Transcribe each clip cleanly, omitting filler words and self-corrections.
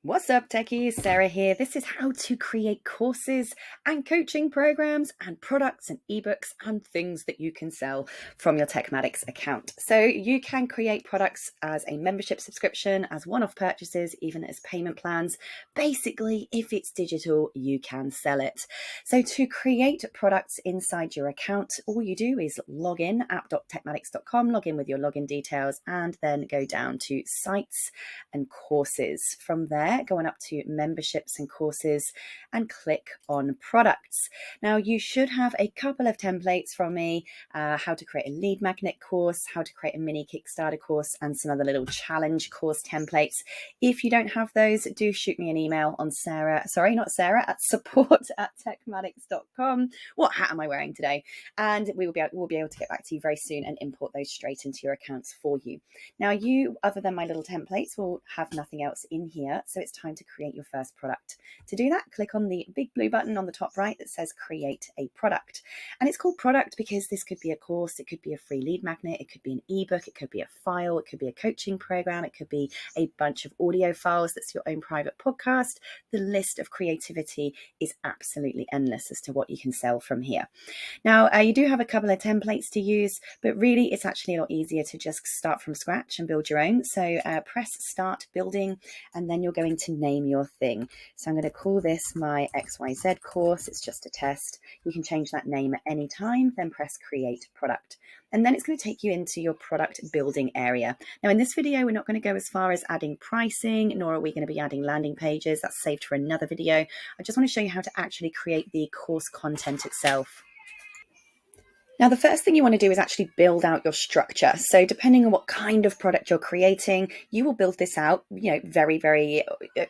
What's up, techies? Sarah here. This is how to create courses and coaching programs and products and ebooks and things that you can sell from your TekMatix account. So you can create products as a membership subscription, as one-off purchases, even as payment plans. Basically, if it's digital, you can sell it. So to create products inside your account, all you do is log in app.tekmatix.com, log in with your login details, and then go down to sites and courses. From there, going up to memberships and courses and click on products. Now you should have a couple of templates from me, how to create a lead magnet course, how to create a mini Kickstarter course, and some other little challenge course templates. If you don't have those, do shoot me an email on at support@tekmatix.com. What hat am I wearing today? And we'll be able to get back to you very soon and import those straight into your accounts for you. Now you, other than my little templates, will have nothing else in here, so it's time to create your first product. To do that, click on the big blue button on the top right that says create a product. And it's called product because this could be a course, it could be a free lead magnet, it could be an ebook, it could be a file, it could be a coaching program, it could be a bunch of audio files that's your own private podcast. The list of creativity is absolutely endless as to what you can sell from here. Now, you do have a couple of templates to use, but really it's actually a lot easier to just start from scratch and build your own. So press start building, and then you're going to name your thing. So I'm going to call this my XYZ course. It's just a test. You can change that name at any time, then press create product. And then it's going to take you into your product building area. Now in this video, we're not going to go as far as adding pricing, nor are we going to be adding landing pages. That's saved for another video. I just want to show you how to actually create the course content itself. Now, the first thing you want to do is actually build out your structure. So depending on what kind of product you're creating, you will build this out, very, very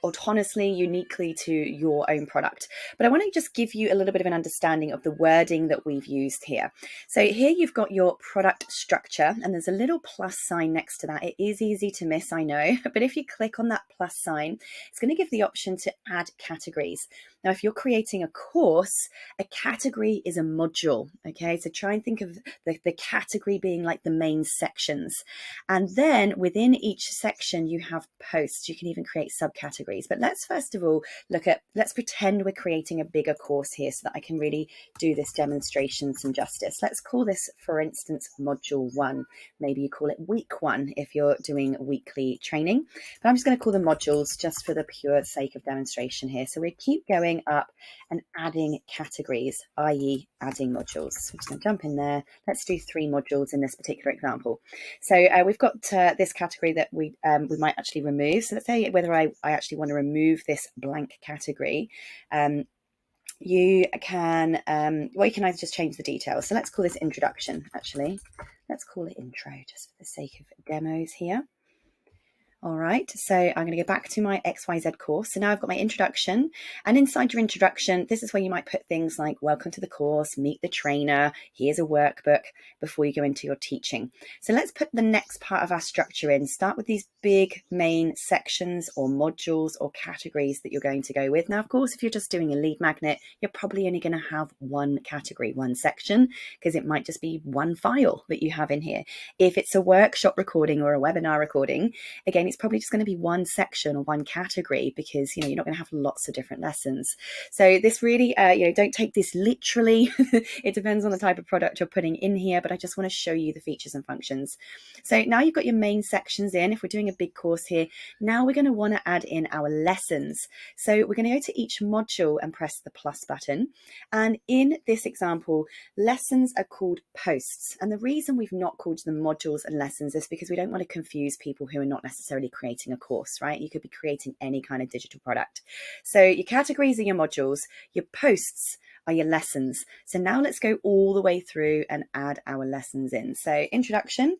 autonomously, uniquely to your own product. But I want to just give you a little bit of an understanding of the wording that we've used here. So here you've got your product structure, and there's a little plus sign next to that. It is easy to miss, I know, but if you click on that plus sign, it's going to give the option to add categories. Now, if you're creating a course, a category is a module, okay? So try and think of the category being like the main sections. And then within each section, you have posts. You can even create subcategories. But let's first of all let's pretend we're creating a bigger course here so that I can really do this demonstration some justice. Let's call this, for instance, module 1. Maybe you call it week 1 if you're doing weekly training. But I'm just going to call them modules just for the pure sake of demonstration here. So we keep going up and adding categories, i.e. adding modules. So I'm just going to jump in there. Let's do 3 modules in this particular example. So we've got this category that we might actually remove. So let's say whether I actually want to remove this blank category. You can either just change the details. So let's call this introduction, actually. Let's call it intro just for the sake of demos here. All right, so I'm going to go back to my XYZ course. So now I've got my introduction, and inside your introduction, this is where you might put things like welcome to the course, meet the trainer, here's a workbook before you go into your teaching. So let's put the next part of our structure in. Start with these big main sections or modules or categories that you're going to go with. Now, of course, if you're just doing a lead magnet, you're probably only going to have one category, one section, because it might just be one file that you have in here. If it's a workshop recording or a webinar recording, again, it's probably just going to be one section or one category because you're not going to have lots of different lessons. So this really don't take this literally. It depends on the type of product you're putting in here, but I just want to show you the features and functions. So now you've got your main sections in. If we're doing a big course here, now we're going to want to add in our lessons. So we're going to go to each module and press the plus button, and in this example, lessons are called posts, and the reason we've not called them modules and lessons is because we don't want to confuse people who are not necessarily creating a course, right? You could be creating any kind of digital product. So your categories are your modules, your posts are your lessons. So now let's go all the way through and add our lessons in. So introduction,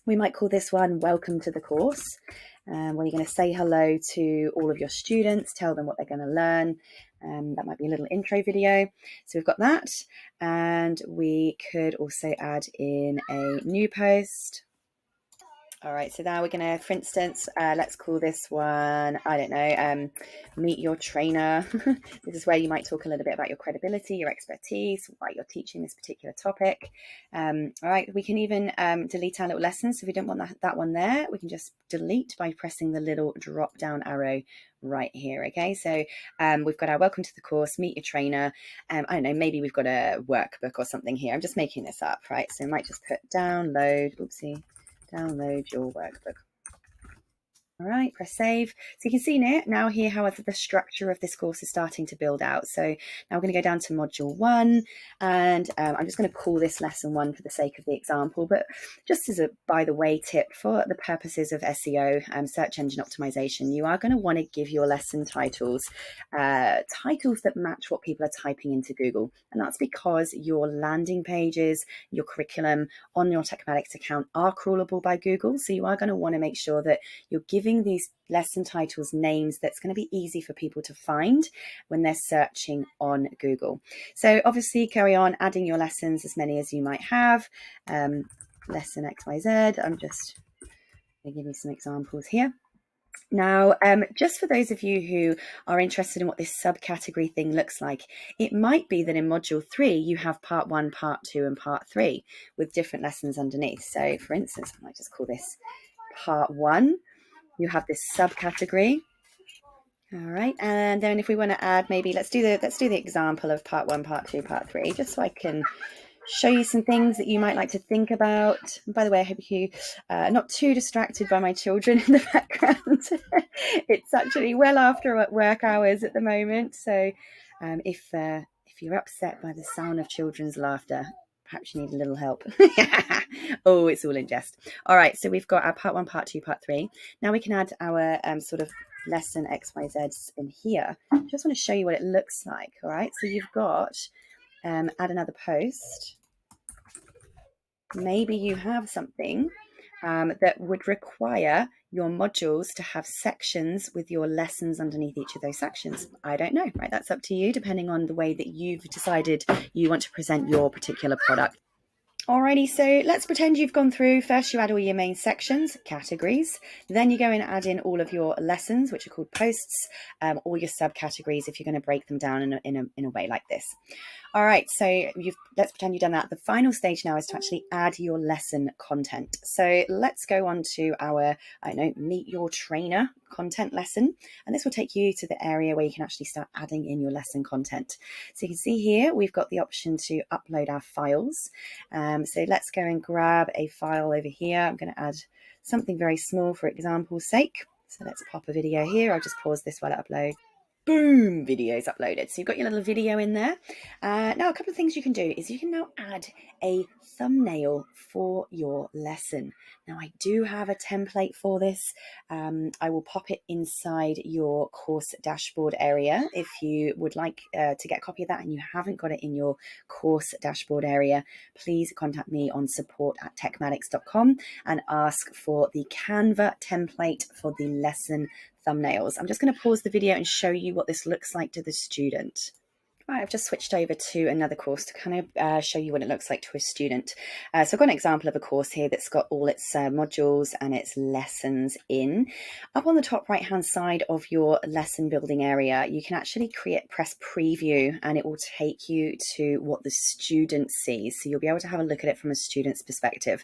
we might call this one welcome to the course, where you're going to say hello to all of your students, tell them what they're going to learn. That might be a little intro video. So we've got that, and we could also add in a new post. All right, so now we're going to, for instance, let's call this one, I don't know, meet your trainer. This is where you might talk a little bit about your credibility, your expertise, why you're teaching this particular topic. All right, we can even delete our little lessons. So if we don't want that one there, we can just delete by pressing the little drop down arrow right here. Okay, so we've got our welcome to the course, meet your trainer. I don't know, maybe we've got a workbook or something here. I'm just making this up, right? So I might just put download, oopsie, download your workbook. All right, press save. So you can see now here how the structure of this course is starting to build out. So now we're going to go down to module 1, and I'm just going to call this lesson 1 for the sake of the example, but just as a by the way tip for the purposes of SEO, search engine optimization, you are going to want to give your lesson titles titles that match what people are typing into Google, and that's because your landing pages, your curriculum on your TekMatix account are crawlable by Google. So you are going to want to make sure that you're giving these lesson titles names that's going to be easy for people to find when they're searching on Google. So obviously carry on adding your lessons, as many as you might have. Lesson XYZ, I'm just going to give you some examples here. Now, just for those of you who are interested in what this subcategory thing looks like, it might be that in module 3, you have part 1, part 2, and part 3 with different lessons underneath. So for instance, I might just call this part 1. You have this subcategory. All right, and then if we want to add, maybe let's do the example of part 1, part 2, part 3, just so I can show you some things that you might like to think about. And by the way, I hope you are not too distracted by my children in the background. It's actually well after work hours at the moment, so if you're upset by the sound of children's laughter, perhaps you need a little help. Oh, it's all in jest. All right, so we've got our part 1, part 2, part 3. Now we can add our sort of lesson XYZs in here. I just want to show you what it looks like. All right, so you've got add another post. Maybe you have something that would require your modules to have sections with your lessons underneath each of those sections. I don't know, right? That's up to you, depending on the way that you've decided you want to present your particular product. Alrighty, so let's pretend you've gone through. First, you add all your main sections, categories. Then you go and add in all of your lessons, which are called posts, all your subcategories if you're going to break them down in a way like this. All right, so let's pretend you've done that. The final stage now is to actually add your lesson content. So let's go on to our, I don't know, meet your trainer content lesson. And this will take you to the area where you can actually start adding in your lesson content. So you can see here, we've got the option to upload our files. So let's go and grab a file over here. I'm going to add something very small for example's sake. So let's pop a video here. I'll just pause this while I upload. Boom, videos uploaded. So you've got your little video in there. Now a couple of things you can do is you can now add a thumbnail for your lesson. Now I do have a template for this. I will pop it inside your course dashboard area. If you would like to get a copy of that and you haven't got it in your course dashboard area, please contact me on support@tekmatix.com and ask for the Canva template for the lesson thumbnails. I'm just going to pause the video and show you what this looks like to the student. Right, I've just switched over to another course to kind of show you what it looks like to a student. So I've got an example of a course here that's got all its modules and its lessons in. Up on the top right hand side of your lesson building area, you can actually press preview, and it will take you to what the student sees. So you'll be able to have a look at it from a student's perspective.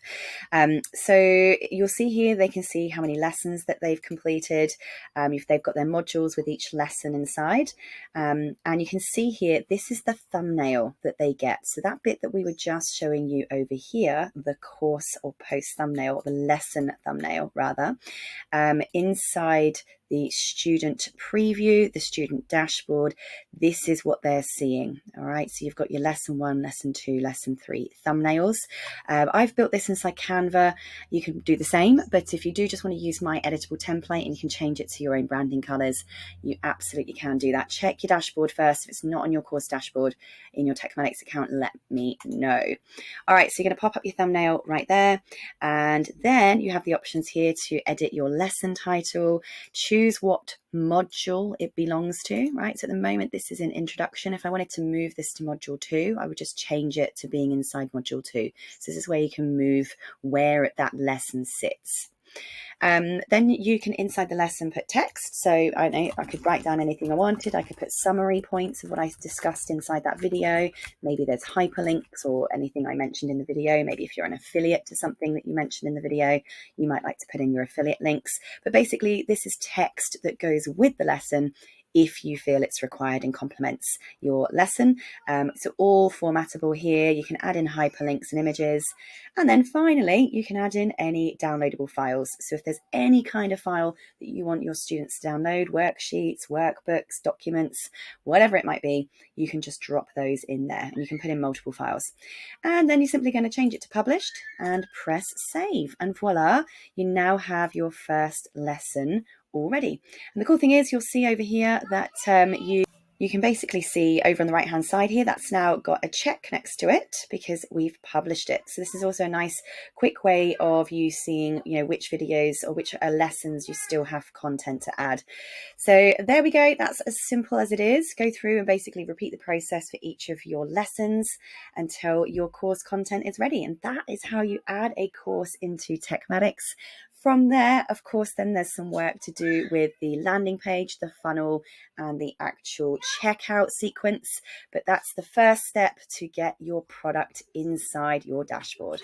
So you'll see here, they can see how many lessons that they've completed, if they've got their modules with each lesson inside. And you can see here, this is the thumbnail that they get. So that bit that we were just showing you over here, the course or post thumbnail, the lesson thumbnail rather, inside the student preview, the student dashboard, this is what they're seeing. All right, so you've got your lesson 1, lesson 2, lesson 3 thumbnails. I've built this inside Canva. You can do the same, but if you do just want to use my editable template and you can change it to your own branding colors, you absolutely can do that. Check your dashboard first. If it's not on your course dashboard in your TekMatix account, let me know. All right, so you're going to pop up your thumbnail right there, and then you have the options here to edit your lesson title, choose what module it belongs to, right? So at the moment, this is an introduction. If I wanted to move this to module 2, I would just change it to being inside module 2. So this is where you can move where that lesson sits. Then you can, inside the lesson, put text. So I know I could write down anything I wanted. I could put summary points of what I discussed inside that video. Maybe there's hyperlinks or anything I mentioned in the video. Maybe if you're an affiliate to something that you mentioned in the video, you might like to put in your affiliate links. But basically, this is text that goes with the lesson if you feel it's required and complements your lesson. So all formatable here. You can add in hyperlinks and images. And then finally, you can add in any downloadable files. So if there's any kind of file that you want your students to download, worksheets, workbooks, documents, whatever it might be, you can just drop those in there, and you can put in multiple files. And then you're simply going to change it to published and press save. And voila, you now have your first lesson already. And the cool thing is, you'll see over here that you can basically see over on the right hand side here, that's now got a check next to it because we've published it. So this is also a nice quick way of you seeing, which videos or which lessons you still have content to add. So there we go. That's as simple as it is. Go through and basically repeat the process for each of your lessons until your course content is ready. And that is how you add a course into TekMatix. From there, of course, then there's some work to do with the landing page, the funnel, and the actual checkout sequence. But that's the first step to get your product inside your dashboard.